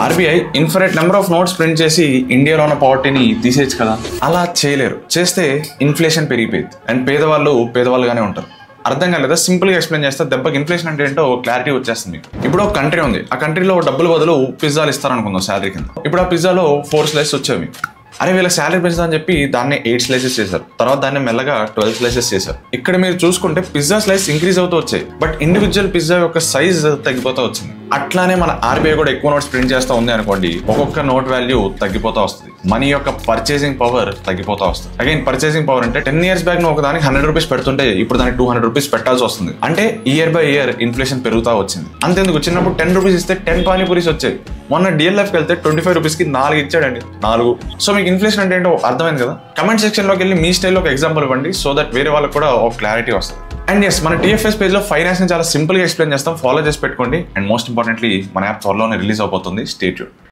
RBI infinite number of notes print చేసి ఇండియాలో ఉన్న పావర్టీని తీసేయచ్చు కదా. అలా చేయలేరు. చేస్తే ఇన్ఫ్లేషన్ పెరిగిపోయింది అండ్ పేదవాళ్ళుగానే ఉంటారు. అర్థం కాలేదా? సింపుల్ గా ఎక్స్ప్లెయిన్ చేస్తే దెబ్బకి ఇన్ఫ్లేషన్ అంటే ఏంటో క్లారిటీ వచ్చేస్తుంది మీకు. ఇప్పుడు ఒక కంట్రీ ఉంది, ఆ కంట్రీలో డబ్బులు బదులు పిజ్జాలు ఇస్తారనుకుందాం శాలరీ కింద. ఇప్పుడు ఆ పిజ్జాలో 4 స్లైసెస్ వచ్చేవి. అరే వీళ్ళ శాలరీ పెంచుదా అని చెప్పి దాన్ని 8 స్లైసెస్ చేశారు. తర్వాత దాన్ని మెల్లగా 12 స్లైసెస్ చేశారు. ఇక్కడ మీరు చూసుకుంటే పిజ్జా స్లైస్ ఇంక్రీజ్ అవుతూ వచ్చాయి, బట్ ఇండివిజువల్ పిజ్జా యొక్క సైజ్ తగ్గిపోతూ వచ్చింది. అట్లానే మన ఆర్బీఐ కూడా ఎక్కువ నోట్స్ ప్రింట్ చేస్తూ ఉంది అనుకోండి, ఒక్కొక్క నోట్ వాల్యూ తగ్గిపోతా వస్తుంది. మనీ యొక్క పర్చేసింగ్ పవర్ తగ్గిపోతా వస్తుంది. అగైన్ పర్చేసింగ్ పవర్ అంటే 10 years బ్యాక్ నువ్వు ఒక దానికి 100 రూపీస్ పెడుతుంటే ఇప్పుడు దానికి 200 రూపీస్ పెట్టాల్సి వస్తుంది. అంటే ఇయర్ బై ఇయర్ ఇన్ఫ్లేషన్ పెరుగుతా వచ్చింది. అంతేందుకు చిన్నప్పుడు 10 రూపీస్ ఇస్తే 10 పానీపూరీస్ వచ్చాయి. మొన్న DLFకి వెళ్తే 25 రూపీస్కి 4 ఇచ్చాడండి. 4. సో మీకు ఇన్ఫ్లేషన్ అంటే ఏంటో అర్థమైంది కదా. కమెంట్ సెక్షన్ లోకి వెళ్ళి మీ స్టైల్లో ఒక ఎగ్జాంపుల్ ఇవ్వండి, సో దట్ వేరే వాళ్ళకి కూడా ఒక క్లారిటీ వస్తుంది. అండ్ ఎస్, మన TFS పేజ్ లో ఫైనాన్స్ ని చాలా సింపుల్ గా ఎక్స్ప్లెయిన్ చేస్తాం. ఫాలో చేసి పెట్టుకోండి. అండ్ మోస్ట్ ఇంపార్టెంట్లీ మన యాప్ త్వరలోనే రిలీజ్ అవబోతుంది. Stay tuned.